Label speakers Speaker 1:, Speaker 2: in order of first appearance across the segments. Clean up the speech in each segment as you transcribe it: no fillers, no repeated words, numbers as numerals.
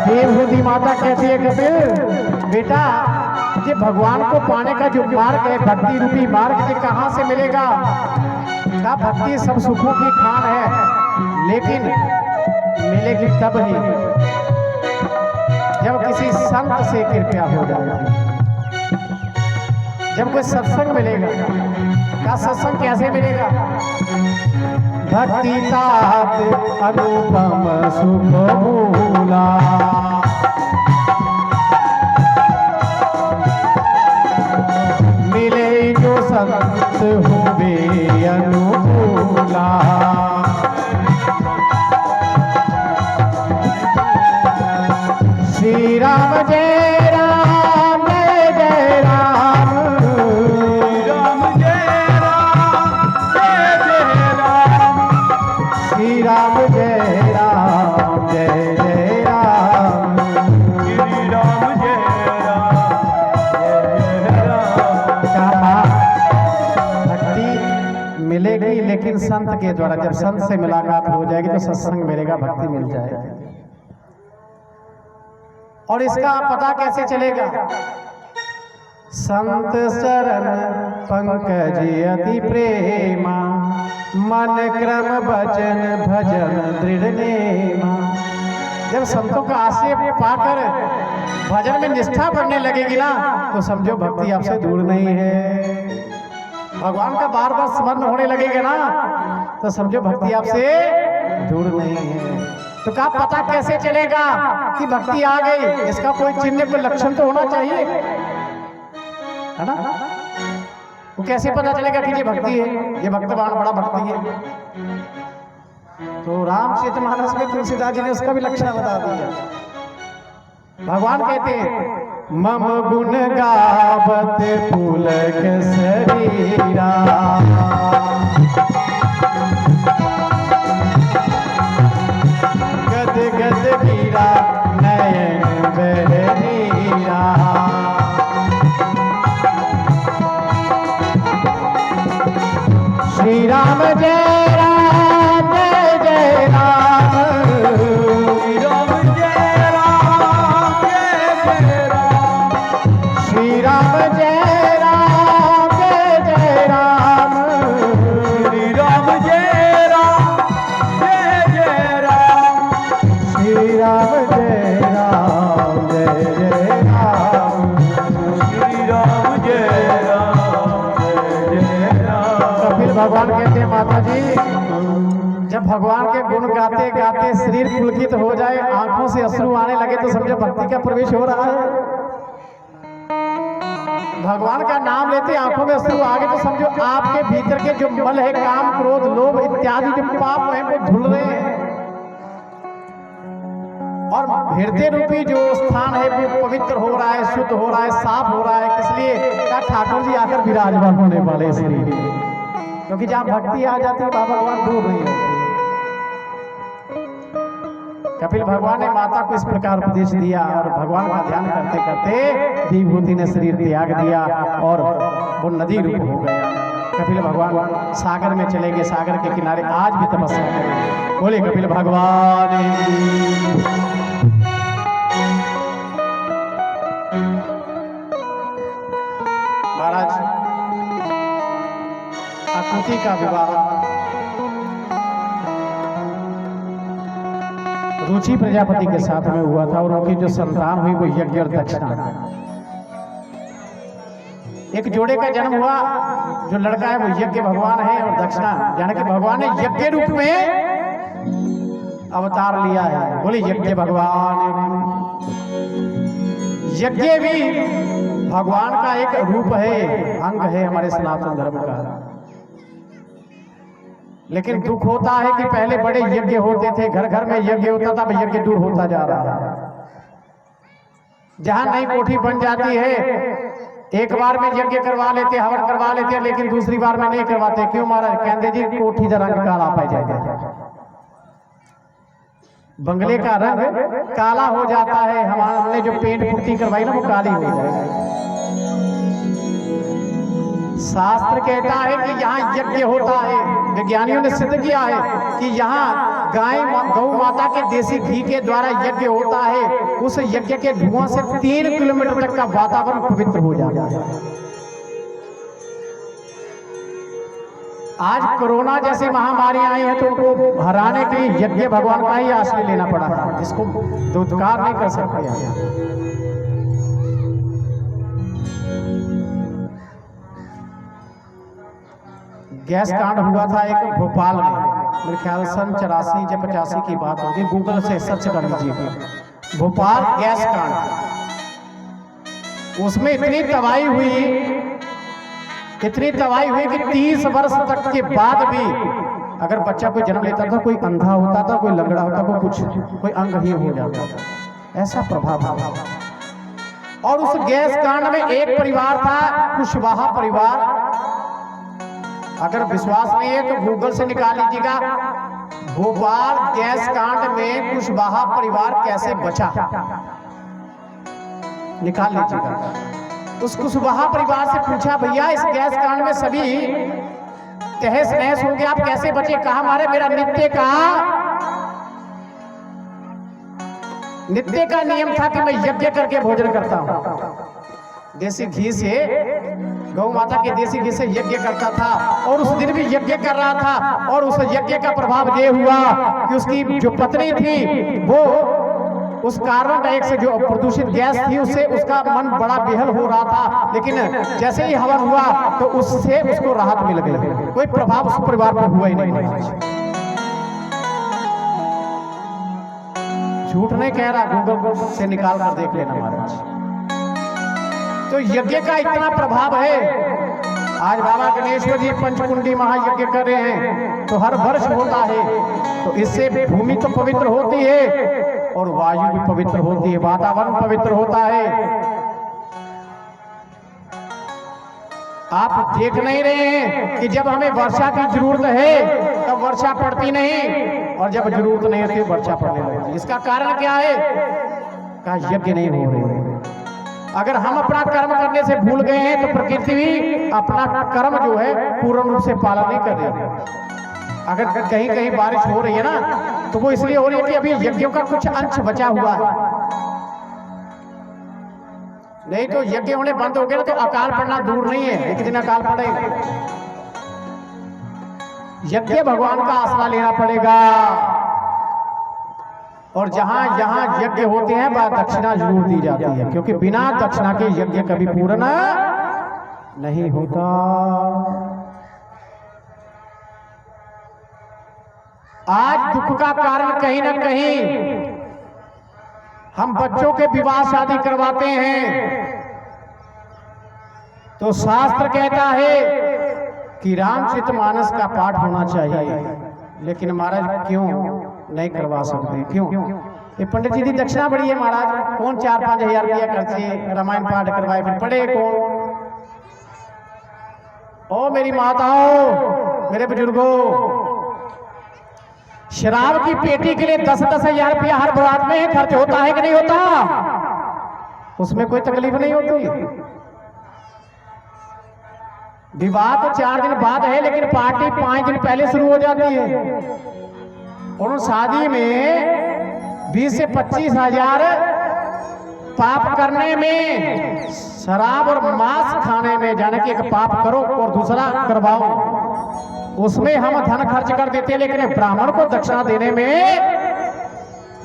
Speaker 1: देवहूति माता कहती है कपिल बेटा, ये भगवान को पाने का जो मार्ग है, भक्ति रूपी मार्ग, ये कहाँ से मिलेगा? क्या भक्ति सब सुखों की खान है, लेकिन मिलेगी तब ही जब किसी संत से कृपया हो जाएगी, जब कोई सत्संग मिलेगा। क्या सत्संग कैसे मिलेगा? भक्ति तात अनुपम सुख मूला, मिले जो संत होवे अनुकूला। श्री राम जय राम जय जय राम, राम जय राम जय जय राम, श्री राम जय राम जय जय राम, श्री राम जय राम जय जय राम। भक्ति मिलेगी लेकिन संत के द्वारा। जब संत से मुलाकात हो जाएगी तो सत्संग मिलेगा, भक्ति मिल जाएगी। और इसका पता कैसे चलेगा? संत शरण पंकज अति प्रेमा, मन क्रम वचन भजन दृढ़ नेमा। जब संतों का आश्रय पाकर भजन में निष्ठा बढ़ने लगेगी ना, तो समझो भक्ति आपसे दूर नहीं है। भगवान का बार बार स्मरण होने लगेगा ना, तो समझो भक्ति आपसे दूर नहीं है। तो क्या पता कैसे चलेगा कि भक्ति आ गई? इसका कोई चिन्ह, कोई लक्षण तो होना चाहिए, है ना? वो कैसे पता चलेगा कि ये भक्ति है, ये भक्तवान बड़ा भक्ति है? तो रामचरितमानस में तुलसीदास जी ने उसका भी लक्षण बता दिया। भगवान कहते हैं मम गुण गावत पुलक शरीरा, गद गद गिरा नयन बहनीरा। श्री राम जय राम जय जय राम, श्री राम जय राम जय जय राम, श्री राम जय राम जय जय राम, श्री राम जय राम जय जय राम, श्री राम जय राम जय जय राम, श्री राम जय राम जय जय राम। कपिल भगवान कहते हैं माता जी, जब भगवान के गुण गाते गाते शरीर पुलकित हो जाए, आंखों से अश्रु आने लगे, तो समझो भक्ति का प्रवेश हो रहा है। भगवान का नाम लेते आंखों में अश्रु आ गए, तो समझो आपके भीतर के जो मल है, काम क्रोध लोभ इत्यादि जो पाप है, वो धुल रहे हैं। और हृदय रूपी जो स्थान है वो पवित्र हो रहा है, शुद्ध हो रहा है, साफ हो रहा है। इसलिए क्या ठाकुर जी आकर विराजमान होने वाले शरीर, क्योंकि जहाँ भक्ति आ जाती है बाबा भगवान दूर नहीं रहते। कपिल भगवान ने माता को इस प्रकार उपदेश दिया, और भगवान का ध्यान करते करते देवहूति ने शरीर त्याग दिया और वो नदी रूप हो गया। कपिल भगवान सागर में चले गए, सागर के किनारे आज भी तपस्या करें। बोले कपिल भगवान। महाराज आकृति का विवाह रुचि प्रजापति के साथ में हुआ था, और उनकी जो संतान हुई वो यज्ञ और दक्षिणा। एक जोड़े का जन्म हुआ, जो लड़का है वो यज्ञ भगवान है, और दक्षिणा यानी कि भगवान ने यज्ञ रूप में अवतार लिया है। बोले यज्ञ भगवान। यज्ञ भी भगवान का एक रूप है, अंग है हमारे सनातन धर्म का। लेकिन दुख होता है कि पहले बड़े यज्ञ होते थे, घर घर में यज्ञ होता था, अब यज्ञ दूर होता जा रहा है। जहां नई कोठी बन जाती है, एक बार में यज्ञ करवा लेते, हवन करवा लेते, लेकिन दूसरी बार में नहीं करवाते। क्यों महाराज? कहते जी कोठी का रंग काला पड़ जाएगा, बंगले का रंग काला हो जाता है। हमने जो पेंट पुट्टी करवाई ना वो काली हो जाएगी। शास्त्र कहता है कि यहाँ यज्ञ होता है, विज्ञानियों ने सिद्ध किया है कि यहाँ गाय गौ माता के देसी घी के द्वारा यज्ञ होता है, उस यज्ञ के धुआं से 3 किलोमीटर तक का वातावरण पवित्र हो जाता है। आज कोरोना जैसी महामारी आई है तो उनको हराने के लिए यज्ञ भगवान का ही आश्रय लेना पड़ा है, जिसको दुत्कार नहीं कर सकते। गैस कांड हुआ था एक भोपाल में, मेरे ख्याल सन 84 या 85 की बात होगी, गूगल से सर्च कर लीजिए, भोपाल गैस कांड। उसमें इतनी तबाही हुई कि 30 वर्ष तक के बाद भी अगर बच्चा कोई जन्म लेता था, कोई अंधा होता था, कोई लंगड़ा होता, कोई अंगहीन हो जाता था, ऐसा प्रभाव था। और उस गैस कांड में एक परिवार था, कुशवाहा परिवार। अगर विश्वास नहीं है तो गूगल से निकाल लीजिएगा, भोपाल गैस कांड में कुशवाहा परिवार कैसे बचा, निकाल लीजिएगा। उस कुशवाहा परिवार से पूछा, भैया इस गैस कांड में सभी तहस नहस हो गया, आप कैसे बचे? कहा हमारे मेरा नित्य का नियम था कि मैं यज्ञ करके भोजन करता हूं, देसी घी से, गौ माता के देसी घी से यज्ञ करता था, और उस दिन भी यज्ञ कर रहा था। और उस यज्ञ का प्रभाव ये हुआ कि उसकी जो पत्नी थी वो उस कार्बन डाइऑक्साइड जो प्रदूषित गैस थी उससे उसका मन बड़ा बेहल हो रहा था, लेकिन जैसे ही हवन हुआ तो उससे उसको राहत मिल गई, कोई प्रभाव उस परिवार पर हुआ ही नहीं। झूठ नहीं कह रहा, गूगल से निकाल कर देख लेना महाराज। तो यज्ञ का इतना प्रभाव है। आज बाबा गणेश्वर जी पंचकुंडी महायज्ञ कर रहे हैं, तो हर वर्ष होता है, तो इससे भूमि तो पवित्र होती है और वायु भी पवित्र होती है, वातावरण पवित्र होता है। आप देख नहीं रहे हैं कि जब हमें वर्षा की जरूरत है तब वर्षा पड़ती नहीं, और जब जरूरत नहीं होती वर्षा पड़ने लगती। इसका कारण क्या है? का यज्ञ नहीं हो रहे। अगर हम अपना कर्म करने से भूल गए हैं तो प्रकृति भी अपना कर्म जो है पूर्ण रूप से पालन नहीं कर रही है। अगर कहीं कहीं बारिश हो रही है ना, तो वो इसलिए हो रही है कि अभी यज्ञों का कुछ अंश बचा हुआ है, नहीं तो यज्ञ होने बंद हो गए ना तो अकाल पड़ना दूर नहीं है, एक दिन अकाल पड़ेगा। यज्ञ भगवान का आसरा लेना पड़ेगा, और जहां जहां यज्ञ होते हैं वह दक्षिणा जरूर दी जाती है, क्योंकि बिना दक्षिणा के यज्ञ कभी पूर्ण नहीं होता। आज दुख का कारण कहीं ना कहीं हम बच्चों के विवाह शादी करवाते हैं, तो शास्त्र कहता है कि रामचरितमानस का पाठ होना चाहिए, लेकिन महाराज क्यों नहीं करवा सकते? क्यों? ये पंडित जी की दक्षिणा बड़ी है महाराज, कौन 4-5 हजार रुपया खर्चे रामायण पाठ करवाए, फिर पढ़े कौन? ओ मेरी माताओं, मेरे बुजुर्गों, शराब की पेटी के लिए 10-10 हजार रुपया हर बारात में खर्च होता है कि नहीं होता? उसमें कोई तकलीफ नहीं होती। विवाह तो 4 दिन बाद है, लेकिन पार्टी 5 दिन पहले शुरू हो जाती है। और शादी में 20 से 25 हजार पाप करने में, शराब और मांस खाने में, जाने कि एक पाप करो और दूसरा करवाओ, उसमें हम धन खर्च कर देते हैं, लेकिन ब्राह्मण को दक्षिणा देने में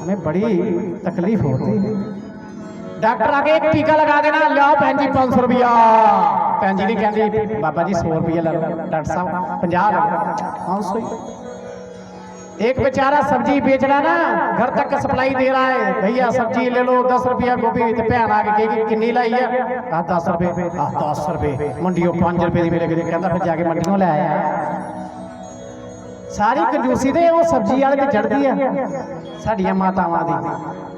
Speaker 1: हमें बड़ी तकलीफ होती है। डॉक्टर आगे एक टीका लगा देना, लाओ बहन जी 500 रुपया। बहन जी नहीं कहती बाबा जी 100 रुपया लगा, डॉक्टर साहब 50 लगा, 500। एक बेचारा सब्जी बेच रहा ना, घर तक का सप्लाई दे रहा है, भैया सब्जी ले लो 10 रुपया गोभी, तो भैन आके किन्नी लाई है? 10 रुपए। 10 रुपए मंडियों 5 रुपए दी मिलेगी, कहता फिर जाके मंडियों ले आया। सारी कंजूसी दे वो सब्जी वाले ते चढ़ती है साडियां मातावां दी।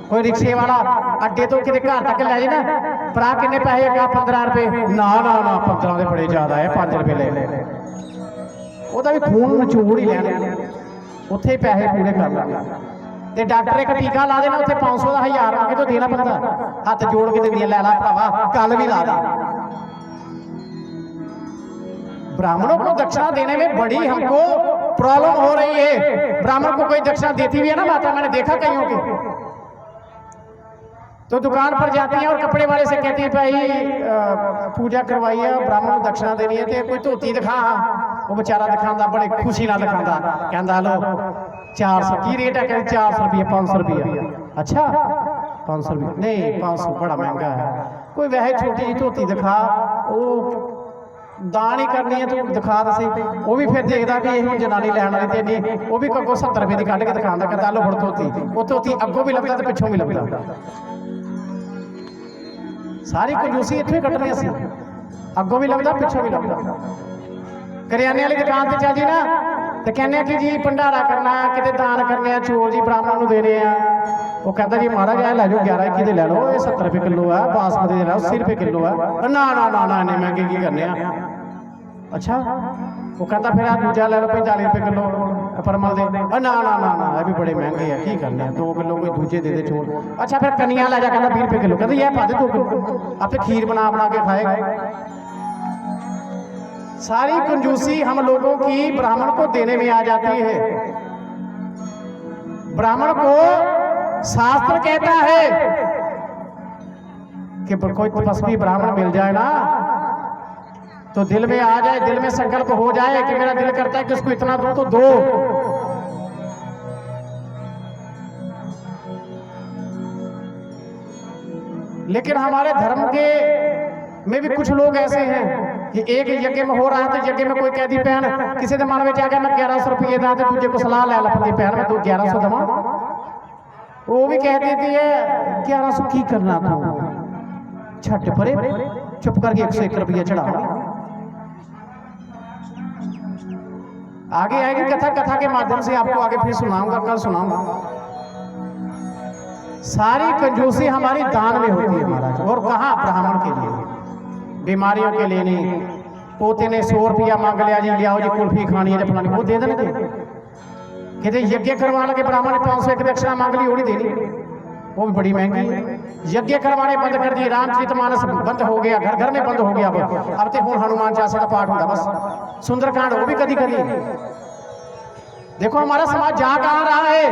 Speaker 1: कोई रिक्शे वाला अड्डे तो किते घर तक ले जाए ना, भरा किन्ने पैसे? 15 रुपए। ना ना ना 15 दे बड़े ज्यादा है, 5 रुपए ले ले। ਉਹਦਾ ਵੀ ਖੂਨ ਨਚੋੜ ਹੀ ਲੈਣਾ, ਉੱਥੇ ਹੀ ਪੈਸੇ ਪੂਰੇ ਕਰ ਲੈਣੇ। ਤੇ ਡਾਕਟਰ ਇੱਕ ਟੀਕਾ ਲਾ ਦੇਣਾ, ਉੱਥੇ 500 ਦਾ 1000 ਮੰਗੇ तो देना पड़ता, हथ जोड़ के दिंदी लै ला भरावा, कल भी ला दे। ब्राह्मणों को दक्षिणा देने में बड़ी हमको प्रॉब्लम हो रही है, ब्राह्मण को कोई दक्षिणा देती भी है ना माता, मैंने देखा कईयों के, तो दुकान पर जाती है और कपड़े वाले से कहती है भाई पूजा करवाइए, ब्राह्मण को दक्षिणा देनी है, तो कोई धोती दिखा, वो बेचारा दिखाता बड़े खुशी ना दिखाता, कहता लो 400 की रेट है, कहते 400 रुपये 500 रुपये, अच्छा 500 रुपये नहीं 500 बड़ा महंगा है, कोई वह छोटी जी धोती दिखा, वो दान ही करनी है तो दिखा तो सही, वो भी फिर देखता कि ये जनानी लैन वाली तो नहीं, वो भी कगो 70 रुपये की कढ़ के दिखाता, कहता लो फड़ धोती, वो धोती अगों भी लगता तो पिछों भी लगता, सारी कंजूसी इत्थे कटनी असी, अगों भी लगता पिछों भी लगता। करियाने वाली दुकान से चल जी ना, तो कहने कि जी भंडारा करना, कितने दान करने, चोल जी ब्राह्मण को देने हैं, वो कहता जी महाराज यह लै जाओ 11-21 ले लो, ये 70 रुपये किलो है, बासमती ले लो 80 रुपये किलो है, ना ना ना ना इन्ने महंगे की करने, अच्छा वो कहता फिर आप दूजा ले लो 45 रुपये किलो परमल दे, ना ना ना ना ये भी बड़े महंगे है, की करने 2 किलो कोई दूजे दे दे चोल, अच्छा फिर कनिया ला जा, कहता 20 रुपये किलो, कहते यह पा दे 2 किलो, आप खीर बना के खाएगा। सारी कंजूसी हम लोगों की ब्राह्मण को देने में आ जाती है। ब्राह्मण को शास्त्र कहता है कि कोई तपस्वी ब्राह्मण मिल जाए ना, तो दिल में आ जाए, दिल में संकल्प हो जाए कि मेरा दिल करता है कि उसको इतना दो तो दो, लेकिन हमारे धर्म के में भी कुछ लोग ऐसे हैं कि एक यज्ञ में हो रहा है तो यज्ञ में कोई कह दी पहन, किसी के मन में आ गया मैं 1100 रुपये दा, तो तुझे को सलाह लै लपदी पहन मैं तू 1100 दवा, वो भी कह देती है 1100 की करना तू, छट परे चुप करके 101 रुपया चढ़ा। आगे आएगी कथा, कथा के माध्यम से आपको आगे फिर सुनाऊंगा, कल सुनाऊंगा। सारी कंजूसी हमारी दान में होती है महाराज, और कहाँ ब्राह्मण के लिए, बीमारियों के लिए नहीं। पोते ने 100 रुपया मांग लिया जी, लियाओ जी कुल्फी खानी है फलानी, वो दे देंगे, कहते यज्ञ करवा लगे ब्राह्मण ने 500 एक दक्षिणा मांग ली, वो नहीं देनी, वो भी बड़ी महंगी है। यज्ञ करवाने बंद कर दिए, रामचरितमानस बंद हो गया, घर घर में बंद हो गया, अब तो हूँ हनुमान चालीसा का पाठ होता बस, सुंदरकांड वो भी कभी कभी। देखो हमारा समाज जा कहाँ रहा है,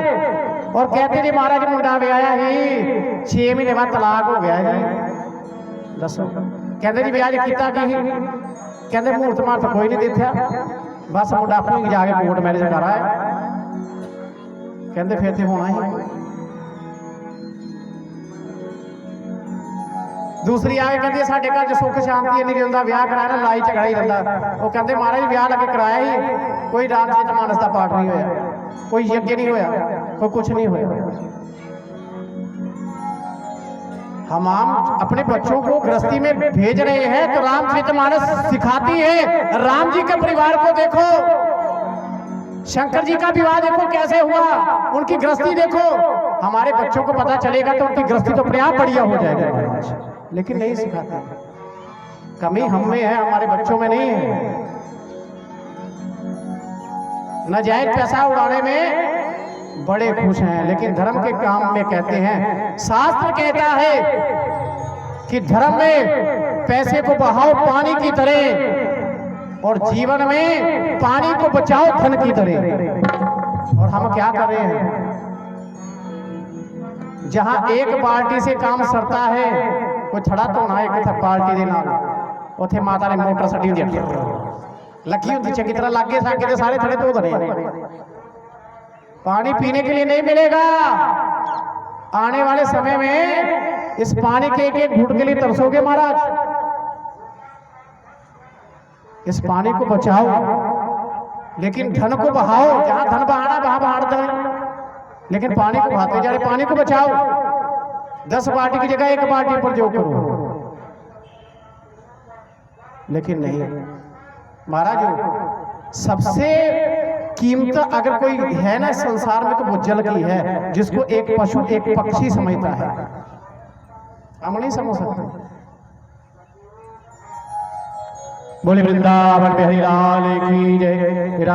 Speaker 1: और कहते जी महाराज मुंडा ब्याया ही 6 महीने बाद तलाक हो गया जी, दसो कहते जी ब्याज किया कि कहते मुहूर्त मार्त कोई नहीं देखा, बस मुंडा अपनी ही जाके कोर्ट मैरिज कर आया, कहते फिर तो होना ही। दूसरी आगे कहती साढ़े घर सुख शांति नहीं रहता, ब्याह कराया ना लड़ाई झगड़ा ही रहता, वो कहते महाराज ब्याह लगे कराया ही, कोई रामचरितमानस का पाठ नहीं होया, कोई यज्ञ नहीं होया, कोई कुछ नहीं होया। हम अपने बच्चों को गृहस्थी में भेज रहे हैं तो रामचरितमानस सिखाती है। राम जी के परिवार को देखो, शंकर जी का विवाह देखो कैसे हुआ, उनकी गृहस्थी देखो, हमारे बच्चों को पता चलेगा तो उनकी गृहस्थी तो अपने आप बढ़िया हो जाएगा, लेकिन नहीं सिखाते। कमी हम में है, हमारे बच्चों में नहीं है। नाजायज पैसा उड़ाने में बड़े खुश हैं, लेकिन धर्म के काम में कहते हैं, शास्त्र कहता है कि धर्म में पैसे को बहाओ पानी की तरह, और जीवन में पानी को बचाओ धन की तरह। और हम क्या कर रहे हैं, जहां एक बाल्टी से काम सरता है, कोई थड़ा धोना एक बाल्टी के नाल, उथे माता ने मोटर सटी हुई लगी होती चंगी तरह लागे सागे तो सारे थड़े धो दे, पानी पीने के लिए नहीं मिलेगा। आने वाले समय में इस पानी के एक घूंट के लिए तरसोगे महाराज। इस पानी को बचाओ, लेकिन धन को बहाओ, जहां धन बहाना वहां बहाड़ दो, लेकिन पानी को बहाते जा रहे, पानी को बचाओ। 10 बाल्टी की जगह 1 बाल्टी पर जो करो, लेकिन नहीं महाराज। सबसे कीमत अगर कोई है ना संसार में तो वो जल की है, जिसको एक पशु एक पक्षी समझता है, हम नहीं समझ सकते। बोले वृंदावन बिहारी लाल की जय।